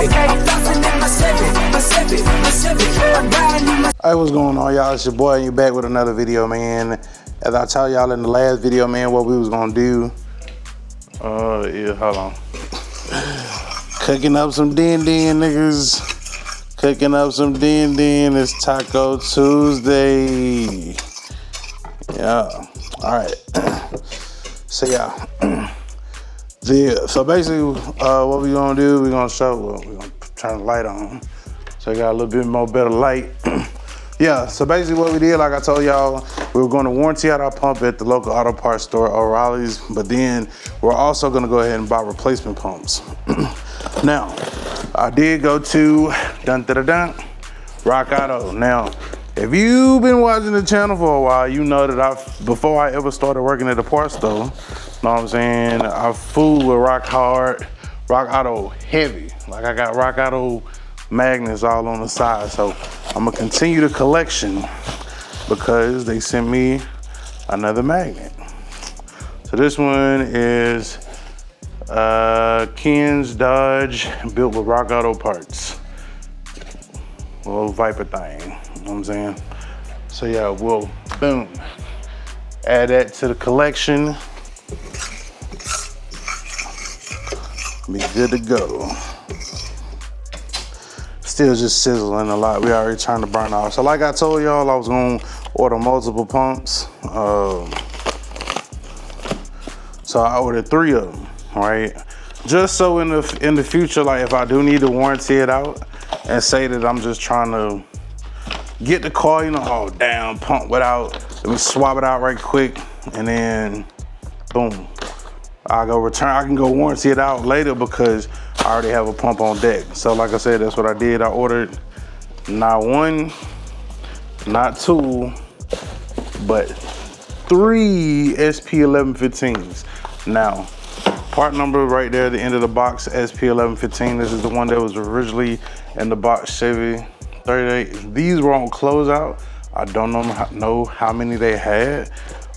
Hey, what's going on, y'all? It's your boy, and you back with another video, man. As I told y'all in the last video, man, what we was gonna do. Yeah, hold on. Cooking up some din-din, niggas. Cooking up some din-din. It's Taco Tuesday. Yeah. All right. So yeah. So basically, what we gonna do? We gonna show. Well, we gonna turn the light on, so I got a little bit more better light. Yeah. So basically, what we did, like I told y'all, we were going to warranty out our pump at the local auto parts store, O'Reilly's. But then we're also gonna go ahead and buy replacement pumps. Now, I did go to Rock Auto. Now, if you've been watching the channel for a while, you know that before I ever started working at the parts store, know what I'm saying, I fooled with Rock Auto heavy. Like I got Rock Auto magnets all on the side. So I'm gonna continue the collection because they sent me another magnet. So this one is Ken's Dodge, built with Rock Auto parts. A little Viper thing, you know what I'm saying? So yeah, we'll, boom, add that to the collection. Be good to go. Still just sizzling a lot. We already trying to burn off. So like I told y'all, I was gonna order multiple pumps. So I ordered 3 of them, right? Just so in the future, like if I do need to warranty it out and say that I'm just trying to get the car, you know, oh damn, pump without, let me swap it out right quick, and then boom, I can go warranty it out later because I already have a pump on deck. So like I said, that's what I did. I ordered not 1, not 2, but 3 SP1115s. Now, part number right there at the end of the box, SP1115. This is the one that was originally in the box Chevy 38. These were on closeout. I don't know how many they had,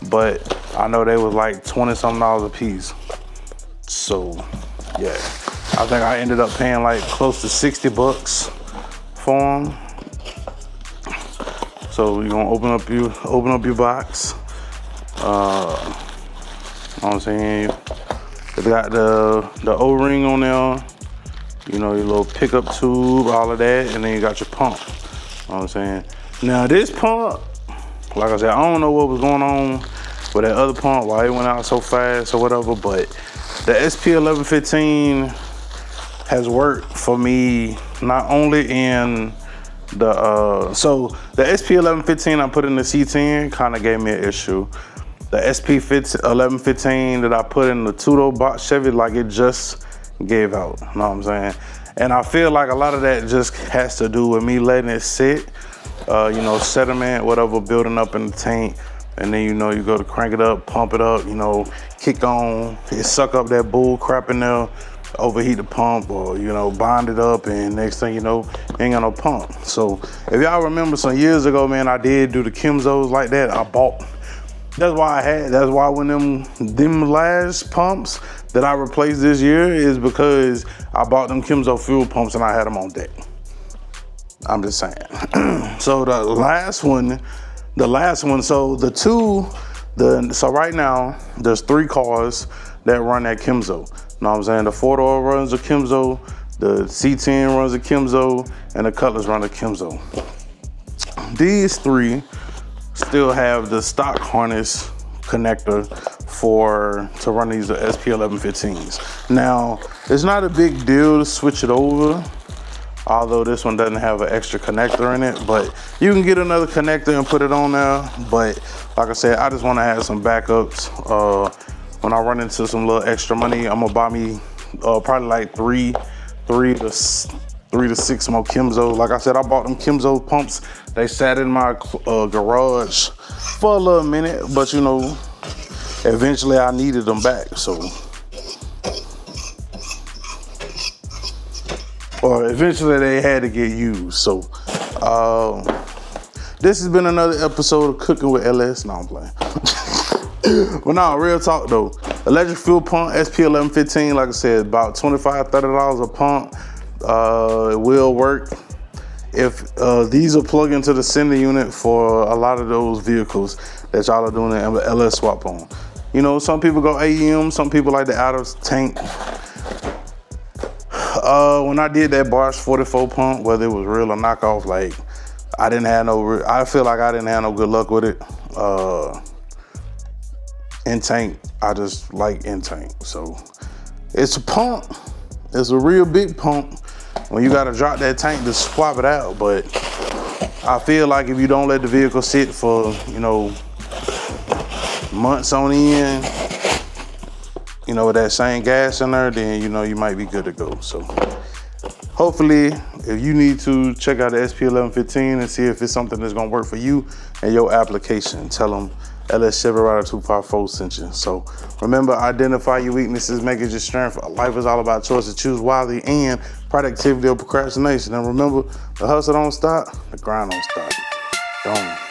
but I know they was like $20-something a piece. So yeah, I think I ended up paying like close to 60 bucks for them. So you're gonna open up your box. You know what I'm saying? It got the O-ring on there, you know, your little pickup tube, all of that, and then you got your pump. You know what I'm saying? Now this pump, like I said, I don't know what was going on with that other pump, why it went out so fast or whatever, but the SP1115 has worked for me not only in the, so the SP1115 I put in the C10 kind of gave me an issue. The SP1115 that I put in the two-door box Chevy, like it just gave out, you know what I'm saying? And I feel like a lot of that just has to do with me letting it sit, you know, sediment, whatever, building up in the tank. And then, you know, you go to crank it up, pump it up, you know, kick on, it suck up that bull crap in there, overheat the pump, or, you know, bind it up, and next thing you know, ain't got no pump. So if y'all remember some years ago, man, I did do the Kimzos like that. That's why when them last pumps that I replaced this year is because I bought them Kimzo fuel pumps and I had them on deck. I'm just saying. So the last one, so right now, there's 3 cars that run that Kimzo. You know what I'm saying? The 4-door runs a Kimzo, the C10 runs a Kimzo, and the Cutlass run a Kimzo. These 3 still have the stock harness connector to run these SP1115s. Now, it's not a big deal to switch it over, although this one doesn't have an extra connector in it, but you can get another connector and put it on there. But like I said, I just want to have some backups. When I run into some little extra money, I'm gonna buy me probably like three to 6 more Kimzo. Like I said, I bought them Kimzo pumps. They sat in my garage for a little minute, but you know, eventually I needed them back. So, or eventually they had to get used. So, this has been another episode of Cooking with LS. No, I'm playing. But no, real talk though. Electric fuel pump, SP1115, like I said, about $25-$30 a pump. It will work. If these are plugged into the sender unit for a lot of those vehicles that y'all are doing an LS swap on. You know, some people go AEM, some people like the outer tank. When I did that Bosch 44 pump, whether it was real or knockoff, like I feel like I didn't have no good luck with it. In tank, I just like in tank. So it's a pump. It's a real big pump when you gotta drop that tank to swap it out. But I feel like if you don't let the vehicle sit for, you know, months on end, you know, with that same gas in there, then, you know, you might be good to go. So hopefully, if you need to, check out the SP1115 and see if it's something that's gonna work for you and your application. Tell them LS Chevy Rider 254 sent you. So remember, identify your weaknesses, make it your strength. Life is all about choices. Choose wisely and productivity or procrastination. And remember, the hustle don't stop, the grind don't stop. Don't.